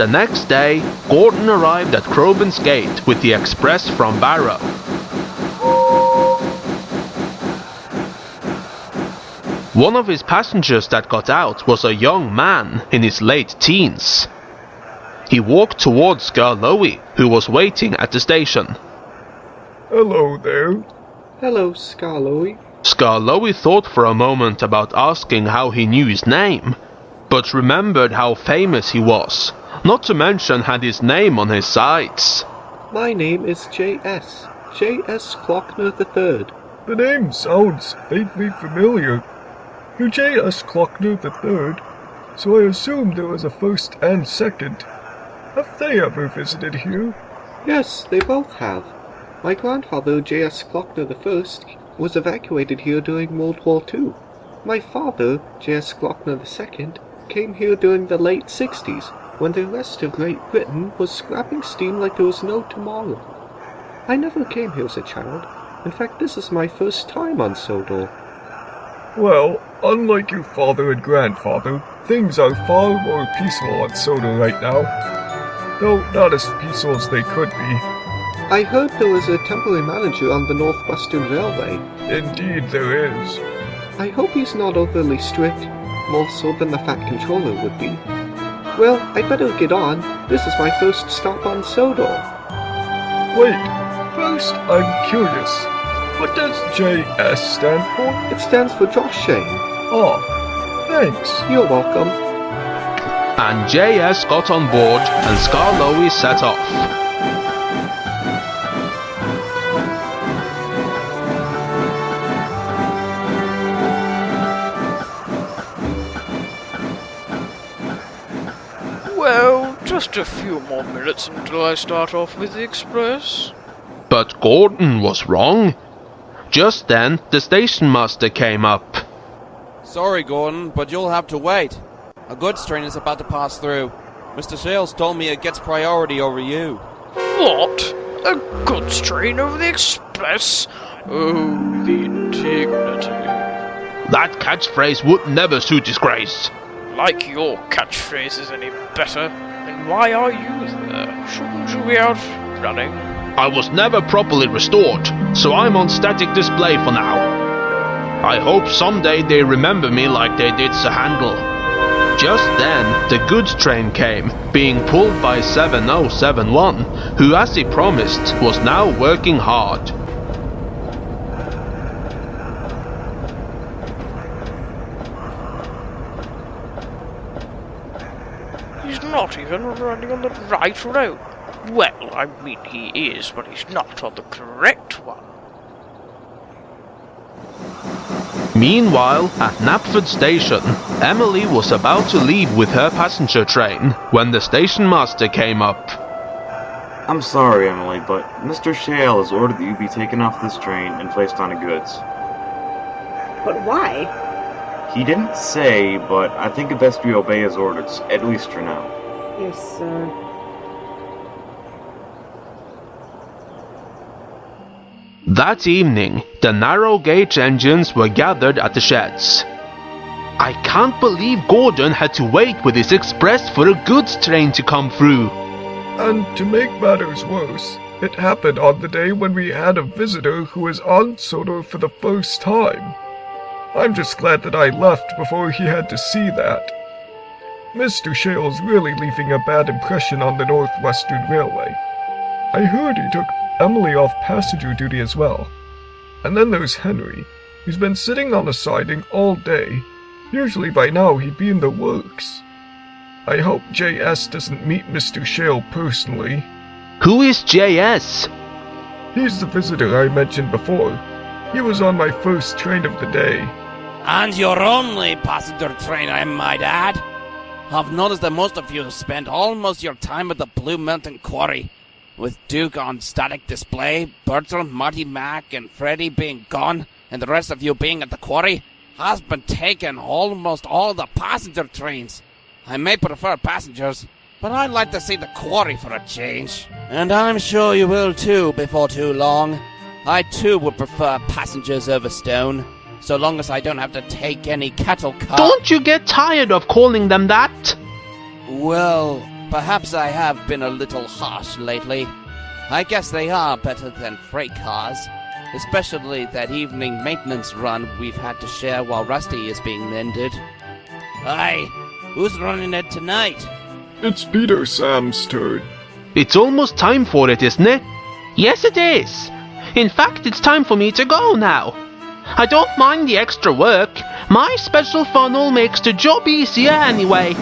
The next day, Gordon arrived at Crowburn's gate with the express from Barrow. One of his passengers that got out was a young man in his late teens. He walked towards Skarloey, who was waiting at the station. Hello there. Hello, Skarloey. Skarloey thought for a moment about asking how he knew his name, but remembered how famous he was, not to mention had his name on his sides. My name is J.S. J.S. Clockner III. The name sounds vaguely familiar. You're J.S. Clockner III, so I assume there was a first and second. Have they ever visited here? Yes, they both have. My grandfather, J.S. Clockner I, was evacuated here during World War II. My father, J.S. Clockner II, came here during the late 60s, when the rest of Great Britain was scrapping steam like there was no tomorrow. I never came here as a child. In fact, this is my first time on Sodor. Well, unlike your father and grandfather, things are far more peaceful on Sodor right now. Though not as peaceful as they could be. I heard there was a temporary manager on the Northwestern Railway. Indeed there is. I hope he's not overly strict, more so than the Fat Controller would be. Well, I'd better get on. This is my first stop on Sodor. Wait, first I'm curious. What does JS stand for? It stands for Josh Shale. Oh, thanks. You're welcome. And JS got on board and Skarloey set off. Well, just a few more minutes until I start off with the express. But Gordon was wrong. Just then, the station master came up. Sorry, Gordon, but you'll have to wait. A goods train is about to pass through. Mr. Shales told me it gets priority over you. What? A goods train over the express? Oh, the indignity. That catchphrase would never suit his grace. Like your catchphrase is any better, then why are you there? Shouldn't you be out running? I was never properly restored, so I'm on static display for now. I hope someday they remember me like they did Sir Handel. Just then, the goods train came, being pulled by 7071, who, as he promised, was now working hard. He's not even running on the right road. Well, I mean he is, but he's not on the correct one. Meanwhile, at Knapford Station, Emily was about to leave with her passenger train when the station master came up. I'm sorry, Emily, but Mr. Shale has ordered that you be taken off this train and placed on a goods. But why? He didn't say, but I think it best we obey his orders, at least for now. Yes, sir. That evening, the narrow gauge engines were gathered at the sheds. I can't believe Gordon had to wait with his express for a goods train to come through. And to make matters worse, it happened on the day when we had a visitor who was on Sodor for the first time. I'm just glad that I left before he had to see that. Mr. Shale's really leaving a bad impression on the Northwestern Railway. I heard he took Emily off passenger duty as well. And then there's Henry, who's been sitting on the siding all day. Usually by now he'd be in the works. I hope J.S. doesn't meet Mr. Shale personally. Who is J.S.? He's the visitor I mentioned before. He was on my first train of the day. And your only passenger train, I might add. I've noticed that most of you have spent almost your time at the Blue Mountain Quarry. With Duke on static display, Bertram, Marty Mac, and Freddy being gone, and the rest of you being at the quarry, has been taking almost all the passenger trains. I may prefer passengers, but I'd like to see the quarry for a change. And I'm sure you will too before too long. I too would prefer passengers over stone, so long as I don't have to take any cattle car. Don't you get tired of calling them that? Well, perhaps I have been a little harsh lately. I guess they are better than freight cars, especially that evening maintenance run we've had to share while Rusty is being mended. Aye, who's running it tonight? It's Peter Sam's turn. It's almost time for it, isn't it? Yes, it is. In fact, it's time for me to go now. I don't mind the extra work. My special funnel makes the job easier anyway.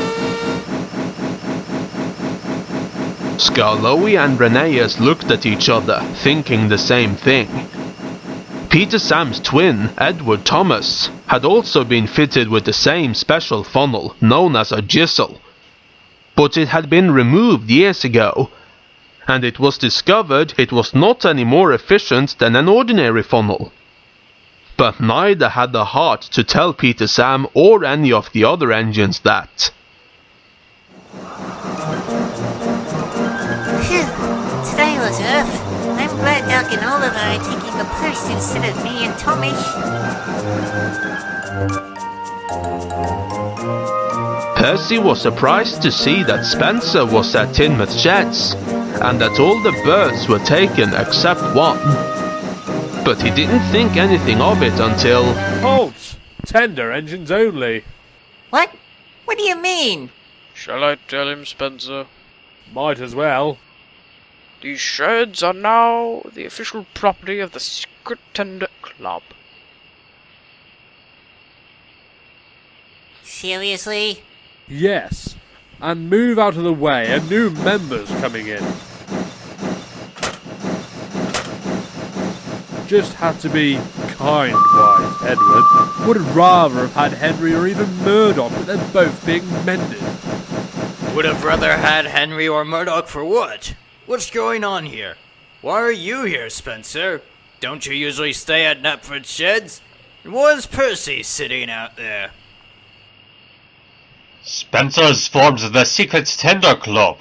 Skarloey and Rheneas looked at each other, thinking the same thing. Peter Sam's twin, Edward Thomas, had also been fitted with the same special funnel, known as a gisel. But it had been removed years ago, and it was discovered it was not any more efficient than an ordinary funnel. But neither had the heart to tell Peter Sam or any of the other engines that. Phew, today was rough. I'm glad Doc and Oliver are taking the first instead of me and Tomish. Percy was surprised to see that Spencer was at Tidmouth Sheds, and that all the birds were taken except one. But he didn't think anything of it until... Halt! Tender engines only. What? What do you mean? Shall I tell him, Spencer? Might as well. These sheds are now the official property of the Secret Tender Club. Seriously? Yes. And move out of the way, a new member's coming in. Just had to be kind-wise, Edward. Would have rather have had Henry or even Murdoch, but they're both being mended. Would have rather had Henry or Murdoch for what? What's going on here? Why are you here, Spencer? Don't you usually stay at Knapford Sheds? And what's Percy sitting out there? Spencer's forms the Secret Tender Club.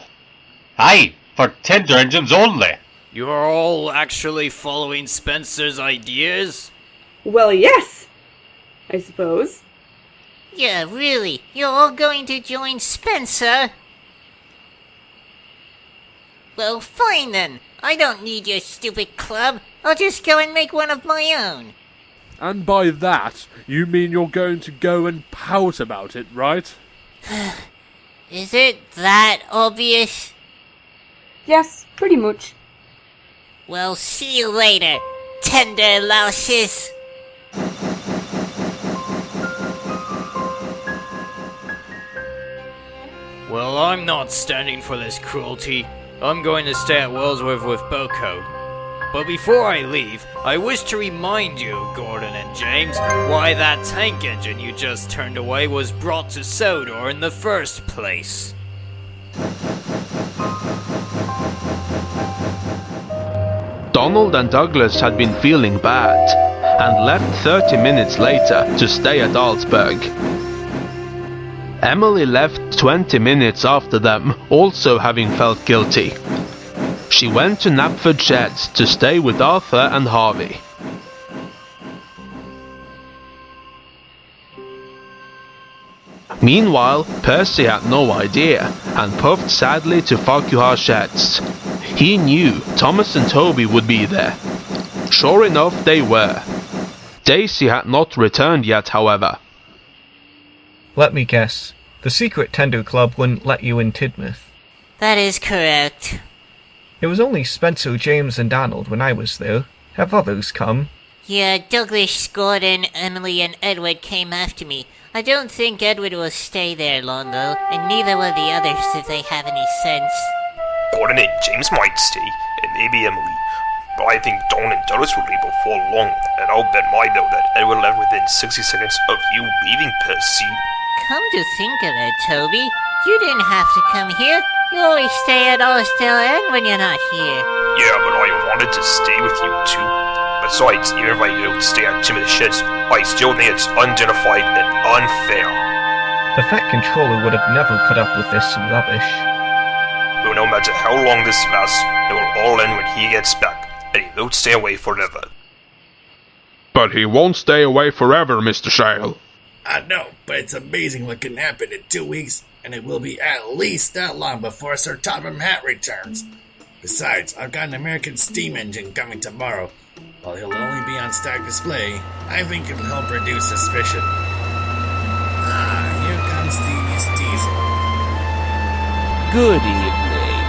Aye, for tender engines only. You are all actually following Spencer's ideas? Well, yes, I suppose. Yeah, really? You're all going to join Spencer? Well, fine then. I don't need your stupid club. I'll just go and make one of my own. And by that, you mean you're going to go and pout about it, right? Is it that obvious? Yes, pretty much. Well, see you later, tender louses. Well, I'm not standing for this cruelty. I'm going to stay at Wellsworth with Boko. But before I leave, I wish to remind you, Gordon and James, why that tank engine you just turned away was brought to Sodor in the first place. Donald and Douglas had been feeling bad, and left 30 minutes later to stay at Alsberg. Emily left 20 minutes after them, also having felt guilty. She went to Knapford Sheds to stay with Arthur and Harvey. Meanwhile, Percy had no idea, and puffed sadly to Farquhar Sheds. He knew Thomas and Toby would be there. Sure enough, they were. Daisy had not returned yet, however. Let me guess. The Secret Tender Club wouldn't let you in Tidmouth. That is correct. It was only Spencer, James, and Donald when I was there. Have others come? Yeah, Douglas, Gordon, Emily, and Edward came after me. I don't think Edward will stay there long, though, and neither will the others if they have any sense. Gordon and James might stay, and maybe Emily. But I think Don and Douglas will leave before long, and I'll bet my dough that Edward left within 60 seconds of you leaving, Percy. Come to think of it, Toby, you didn't have to come here. You always stay at Allsdale End when you're not here. Yeah, but I wanted to stay with you too. Besides, even if I don't stay at Tidmouth Sheds, I still think it's undignified and unfair. The Fat Controller would have never put up with this rubbish. But no matter how long this lasts, it will all end when he gets back, and he won't stay away forever. But he won't stay away forever, Mr. Shale. I know, but it's amazing what can happen in 2 weeks, and it will be at least that long before Sir Topham Hatt returns. Besides, I've got an American steam engine coming tomorrow. While he'll only be on static display, I think it'll help reduce suspicion. Here comes Stevie's diesel. Good evening.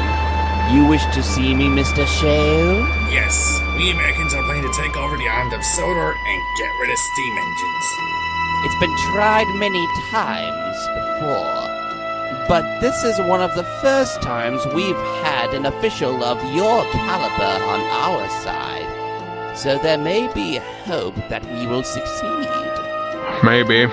You wish to see me, Mr. Shale? Yes, we Americans are planning to take over the island of Sodor and get rid of steam engines. It's been tried many times before, but this is one of the first times we've had an official of your caliber on our side. So there may be hope that we will succeed. Maybe.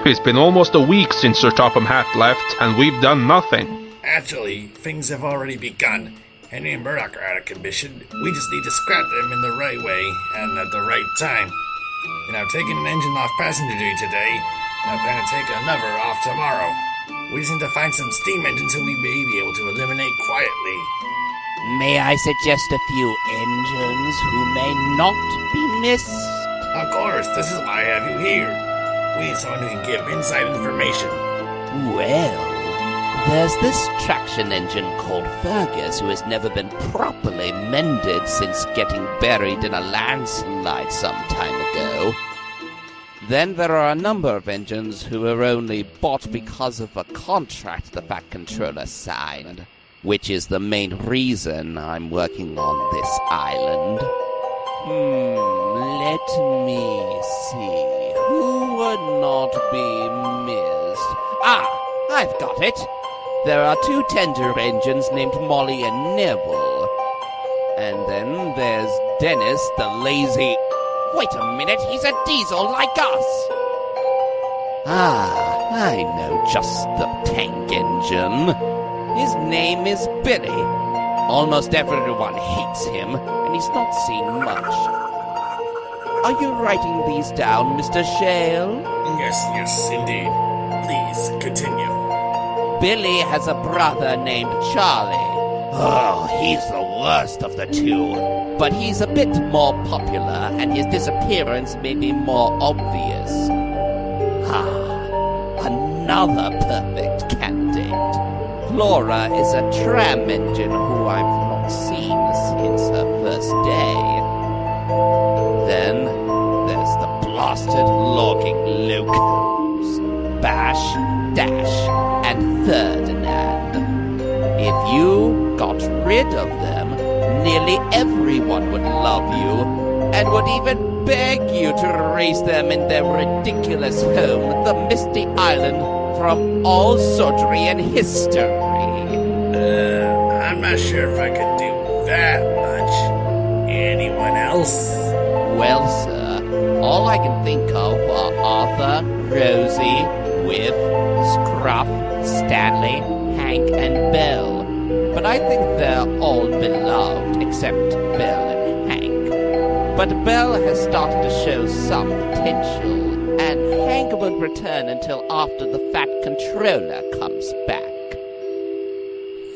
It's been almost a week since Sir Topham Hatt left, and we've done nothing. Actually, things have already begun. Henry and Murdoch are out of commission. We just need to scrap them in the right way and at the right time. And I've taken an engine off passenger duty today, and I plan to take another off tomorrow. We just need to find some steam engines who we may be able to eliminate quietly. May I suggest a few engines who may not be missed? Of course, this is why I have you here. We need someone who can give inside information. Well, there's this traction engine called Fergus who has never been properly mended since getting buried in a landslide some time ago. Then there are a number of engines who were only bought because of a contract the Fat Controller signed, which is the main reason I'm working on this island. Let me see. Who would not be missed? I've got it. There are 2 tender engines named Molly and Neville. And then there's Dennis the lazy... Wait a minute, he's a diesel like us! I know just the tank engine. His name is Billy. Almost everyone hates him, and he's not seen much. Are you writing these down, Mr. Shale? Yes, indeed. Please, continue. Billy has a brother named Charlie. Oh, he's the worst of the 2. But he's a bit more popular, and his disappearance may be more obvious. Another perfect candidate. Flora is a tram engine who I've not seen since her first day. Then there's the blasted logging locos. Bash, Dash, and Ferdinand. If you got rid of them, nearly everyone would love you, and would even beg you to raise them in their ridiculous home, the Misty Island, from all Sodrian history. I'm not sure if I could do that much. Anyone else? Well, sir, all I can think of are Arthur, Rosie, Whiff, Scruff, Stanley, Hank, and Belle. But I think they're all beloved, except Belle and Hank. But Belle has started to show some potential, and Hank won't return until after the Fat Controller comes back.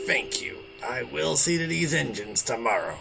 Thank you. I will see to these engines tomorrow.